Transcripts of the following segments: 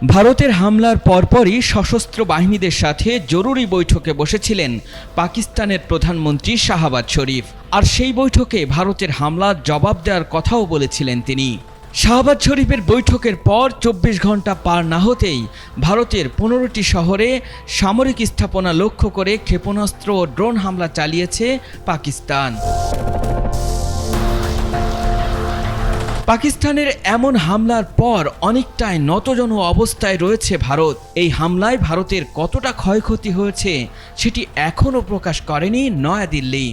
ভারতের হামলার পরপরই সশস্ত্র বাহিনীদের সাথে জরুরি বৈঠকে বসেছিলেন পাকিস্তানের প্রধানমন্ত্রী শাহবাজ শরীফ। আর সেই বৈঠকে ভারতের হামলার জবাব দেওয়ার কথাও বলেছিলেন তিনি। শাহবাজ শরীফের বৈঠকের পর ২৪ ঘন্টা পার না হতেই ভারতের ১৫টি শহরে সামরিক স্থাপনা লক্ষ্য করে ক্ষেপণাস্ত্র ও ড্রোন হামলা চালিয়েছে পাকিস্তান। পাকিস্তানের এমন হামলার পর অনেকটাই নতজন অবস্থায় রয়েছে ভারত। এই হামলায় ভারতের কতটা ক্ষয়ক্ষতি হয়েছে সেটি এখনও প্রকাশ করেনি নয়াদিল্লি।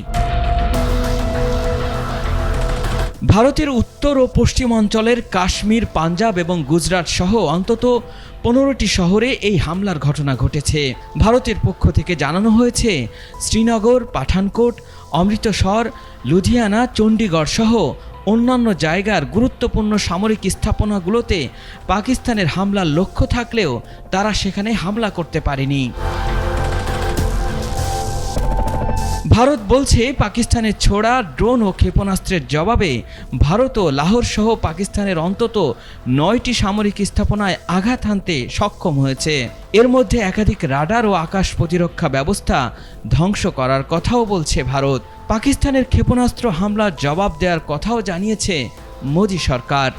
ভারতের উত্তর ও পশ্চিম অঞ্চলের কাশ্মীর, পাঞ্জাব এবং গুজরাট সহ অন্তত ১৫টি শহরে এই হামলার ঘটনা ঘটেছে। ভারতের পক্ষ থেকে জানানো হয়েছে, শ্রীনগর, পাঠানকোট, অমৃতসর, লুধিয়ানা, চণ্ডীগড় সহ অন্যান্য জায়গার গুরুত্বপূর্ণ সামরিক স্থাপনাগুলোতে পাকিস্তানের হামলার লক্ষ্য থাকলেও তারা সেখানে হামলা করতে পারেনি। ভারত বলছে, পাকিস্তানের ছোড়া ড্রোন ও ক্ষেপণাস্ত্রের জবাবে ভারত ও লাহোর সহ পাকিস্তানের অন্তত ৯টি সামরিক স্থাপনায় আঘাত হানতে সক্ষম হয়েছে। এর মধ্যে একাধিক রাডার ও আকাশ প্রতিরক্ষা ব্যবস্থা ধ্বংস করার কথাও বলছে ভারত। পাকিস্তানের ক্ষেপণাস্ত্র হামলার জবাব দেওয়ার কথাও জানিয়েছে মোদি সরকার।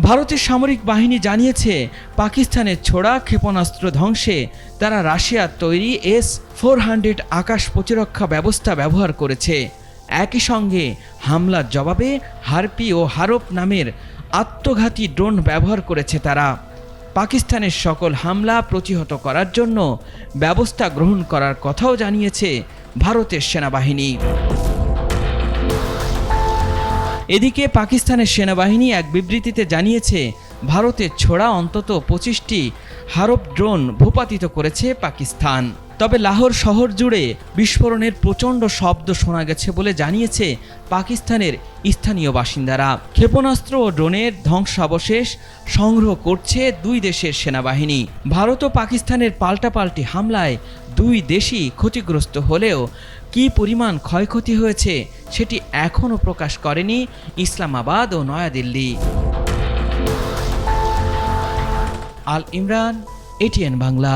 ভারতের সামরিক বাহিনী জানিয়েছে, পাকিস্তানের ছোড়া ক্ষেপণাস্ত্র ধ্বংসে তারা রাশিয়ার তৈরি S-400 আকাশ প্রতিরক্ষা ব্যবস্থা ব্যবহার করেছে। একই সঙ্গে হামলার জবাবে হারপি ও হারপ নামের আত্মঘাতী ড্রোন ব্যবহার করেছে তারা। পাকিস্তানের সকল হামলা প্রতিহত করার জন্য ব্যবস্থা গ্রহণ করার কথাও জানিয়েছে ভারতের সেনাবাহিনী। এদিকে পাকিস্তানের সেনাবাহিনী এক বিবৃতিতে জানিয়েছে, ভারতের ছোড়া অন্তত ২৫টি হারপ ড্রোন ভূপাতিত করেছে পাকিস্তান। তবে লাহোর শহর জুড়ে বিস্ফোরণের প্রচণ্ড শব্দ শোনা গেছে বলে জানিয়েছে পাকিস্তানের স্থানীয় বাসিন্দারা। ক্ষেপণাস্ত্র ও ড্রোনের ধ্বংসাবশেষ সংগ্রহ করছে দুই দেশের সেনাবাহিনী। ভারত ও পাকিস্তানের পাল্টাপাল্টি হামলায় দুই দেশই ক্ষতিগ্রস্ত হলেও কী পরিমাণ ক্ষয়ক্ষতি হয়েছে সেটি এখনও প্রকাশ করেনি ইসলামাবাদ ও নয়াদিল্লি। আল ইমরান, ATN বাংলা।